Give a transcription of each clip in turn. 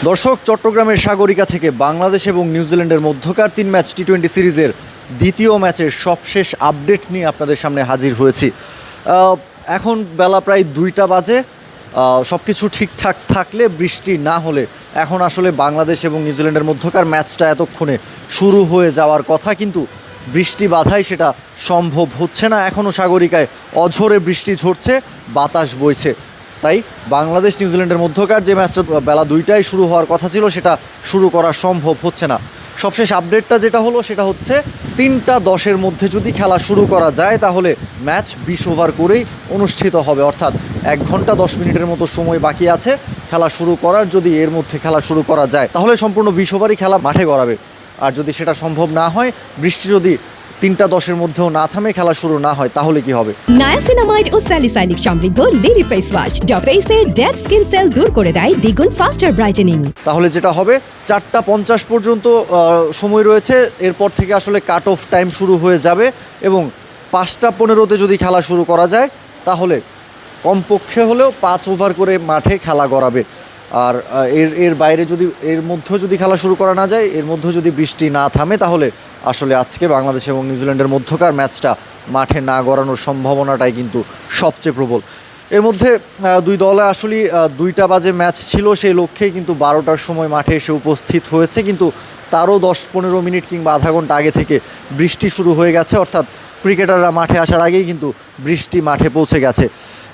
দর্শক, চট্টগ্রামের সাগরিকা থেকে বাংলাদেশ এবং নিউজিল্যান্ডের মধ্যকার 3 ম্যাচ টি-20 সিরিজের দ্বিতীয় ম্যাচের সবশেষ আপডেট নিয়ে আপনাদের সামনে হাজির হয়েছি। এখন বেলা প্রায় 2টা বাজে। সব কিছু ঠিকঠাক থাকলে, বৃষ্টি না হলে এখন আসলে বাংলাদেশ এবং নিউজিল্যান্ডের মধ্যকার ম্যাচটা এতক্ষণে শুরু হয়ে যাওয়ার কথা, কিন্তু বৃষ্টি বাধায় সেটা সম্ভব হচ্ছে না। এখনও সাগরিকায় অঝোরে বৃষ্টি ঝরছে, বাতাস বইছে। তাই বাংলাদেশ নিউজিল্যান্ডের মধ্যকার যে ম্যাচটা বেলা 2টায় শুরু হওয়ার কথা ছিল, সেটা শুরু করা সম্ভব হচ্ছে না। সবশেষ আপডেটটা যেটা হলো সেটা হচ্ছে 3:10 মধ্যে যদি খেলা শুরু করা যায় তাহলে ম্যাচ 20 ওভার করেই অনুষ্ঠিত হবে, অর্থাৎ 1 ঘন্টা 10 মিনিটের মতো সময় বাকি আছে খেলা শুরু করার। যদি এর মধ্যে খেলা শুরু করা যায় তাহলে সম্পূর্ণ 20 ওভারই খেলা মাঠে গড়াবে। আর যদি সেটা সম্ভব না হয়, বৃষ্টি যদি 3:10 মধ্যেও না থামে, খেলা শুরু না হয়, তাহলে কি হবে? নায়াসিনামাইড ও স্যালিসাইলিক সমৃদ্ধ লিলি ফেস ওয়াশ যা ফেসের ডেড স্কিন সেল দূর করে দেয় দ্বিগুণ ফাস্টার ব্রাইটেনিং। তাহলে যেটা হবে, 4:50 পর্যন্ত সময় রয়েছে। এরপর থেকে আসলে কাট অফ টাইম শুরু হয়ে যাবে এবং 5:15 যদি খেলা শুরু করা যায় তাহলে কমপক্ষে হলেও 5 ওভার করে মাঠে খেলা গড়াবে। আর এর বাইরে যদি, এর মধ্যেও যদি খেলা শুরু করা না যায়, এর মধ্যেও যদি বৃষ্টি না থামে, তাহলে আসলে আজকে বাংলাদেশ এবং নিউজিল্যান্ডের মধ্যকার ম্যাচটা মাঠে না গড়ানোর সম্ভাবনাটাই কিন্তু সবচেয়ে প্রবল। এর মধ্যে দুই দলে আসলে 2টা বাজে ম্যাচ ছিল, সেই লক্ষ্যেই কিন্তু 12টার সময় মাঠে এসে উপস্থিত হয়েছে, কিন্তু তারও 10-15 মিনিট কিংবা আধা ঘন্টা আগে থেকে বৃষ্টি শুরু হয়ে গেছে। অর্থাৎ ক্রিকেটাররা মাঠে আসার আগেই কিন্তু বৃষ্টি মাঠে পৌঁছে গেছে।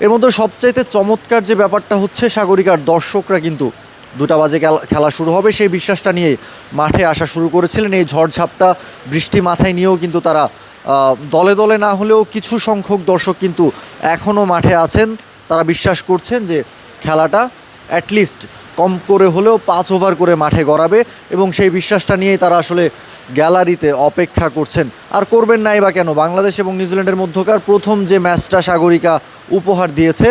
এর মধ্যে সবচাইতে চমৎকার যে ব্যাপারটা হচ্ছে, সাগরিকার দর্শকরা কিন্তু 2টা বাজে খেলা শুরু হবে সেই বিশ্বাসটা নিয়ে মাঠে আসা শুরু করেছিলেন। এই ঝড়ঝাপটা বৃষ্টি মাথায় নিয়েও কিন্তু তারা দলে দলে না হলেও কিছু সংখ্যক দর্শক কিন্তু এখনও মাঠে আছেন। তারা বিশ্বাস করছেন যে খেলাটা অ্যাটলিস্ট কম করে হলেও 5 ওভার করে মাঠে গড়াবে, এবং সেই বিশ্বাসটা নিয়েই তারা আসলে গ্যালারিতে অপেক্ষা করছেন। আর করবেন নাই বা কেন? বাংলাদেশ এবং নিউজিল্যান্ডের মধ্যকার প্রথম যে ম্যাচটা সাগরিকা উপহার দিয়েছে,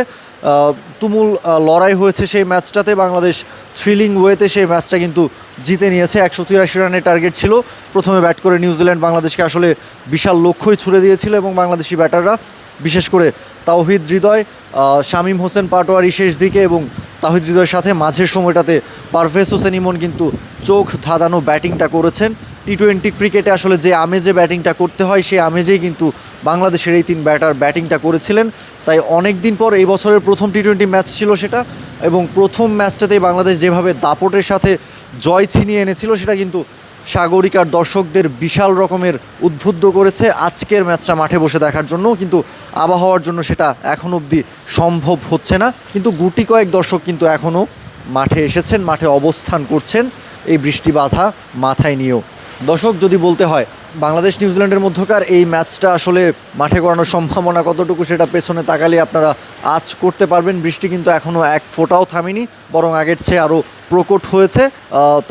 তুমুল লড়াই হয়েছে সেই ম্যাচটাতে। বাংলাদেশ থ্রিলিং ওয়েতে সেই ম্যাচটা কিন্তু জিতে নিয়েছে। 183 রানের টার্গেট ছিল। প্রথমে ব্যাট করে নিউজিল্যান্ড বাংলাদেশকে আসলে বিশাল লক্ষ্যই ছুড়ে দিয়েছিল, এবং বাংলাদেশি ব্যাটাররা, বিশেষ করে তাওহিদ হৃদয়, শামীম হোসেন পাটোয়ারি শেষ দিকে, এবং তাওহিদ হৃদয়ের সাথে মাঝের সময়টাতে পারভেজ হোসেন ইমন কিন্তু চোখ ধাঁধানো ব্যাটিংটা করেছেন। টি-20 ক্রিকেটে আসলে যে আমেজে ব্যাটিংটা করতে হয়, সেই আমেজেই কিন্তু বাংলাদেশের এই 3 ব্যাটার ব্যাটিংটা করেছিলেন। তাই অনেক দিন পর এই বছরের প্রথম টি-20 ম্যাচ ছিল সেটা, এবং প্রথম ম্যাচটাতেই বাংলাদেশ যেভাবে দাপটের সাথে জয় ছিনিয়ে এনেছিল, সেটা কিন্তু সাগরিকার দর্শকদের বিশাল রকমের উদ্বুদ্ধ করেছে আজকের ম্যাচটা মাঠে বসে দেখার জন্য। কিন্তু আবহাওয়ার জন্য সেটা এখন অবধি সম্ভব হচ্ছে না। কিন্তু গুটি কয়েক দর্শক কিন্তু এখনও মাঠে এসেছেন, মাঠে অবস্থান করছেন এই বৃষ্টি বাধা মাথায় নিয়েও। দর্শক, যদি বলতে হয় বাংলাদেশ নিউজিল্যান্ডের মধ্যকার এই ম্যাচটা আসলে মাঠে করানোর সম্ভাবনা কতটুকু, সেটা পেছনে তাকালে আপনারা আজ করতে পারবেন। বৃষ্টি কিন্তু এখনও এক ফোঁটাও থামেনি, বরং আগের চেয়ে আরও প্রকট হয়েছে।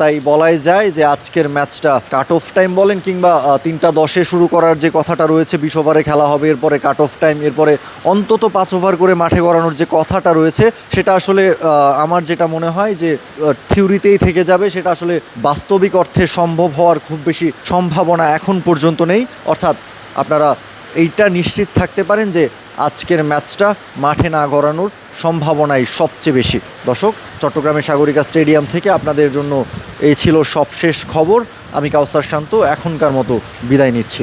তাই বলাই যায় যে আজকের ম্যাচটা কাট অফ টাইম বলেন কিংবা 3:10 শুরু করার যে কথাটা রয়েছে, 20 ওভারে খেলা হবে, এরপরে কাট অফ টাইম, এরপরে অন্তত 5 ওভার করে মাঠে গড়ানোর যে কথাটা রয়েছে, সেটা আসলে আমার যেটা মনে হয় যে থিওরিতেই থেকে যাবে। সেটা আসলে বাস্তবিক অর্থে সম্ভব হওয়ার খুব বেশি সম্ভাবনা এখন পর্যন্ত নেই। অর্থাৎ আপনারা এইটা নিশ্চিত থাকতে পারেন যে আজকের ম্যাচটা মাঠে না গড়ানোর সম্ভাবনাই সবচেয়ে বেশি। দর্শক, চট্টগ্রামের সাগরিকা স্টেডিয়াম থেকে আপনাদের জন্য এই ছিল সবশেষ খবর। আমি কাউসার শান্ত এখনকার মতো বিদায় নিচ্ছি।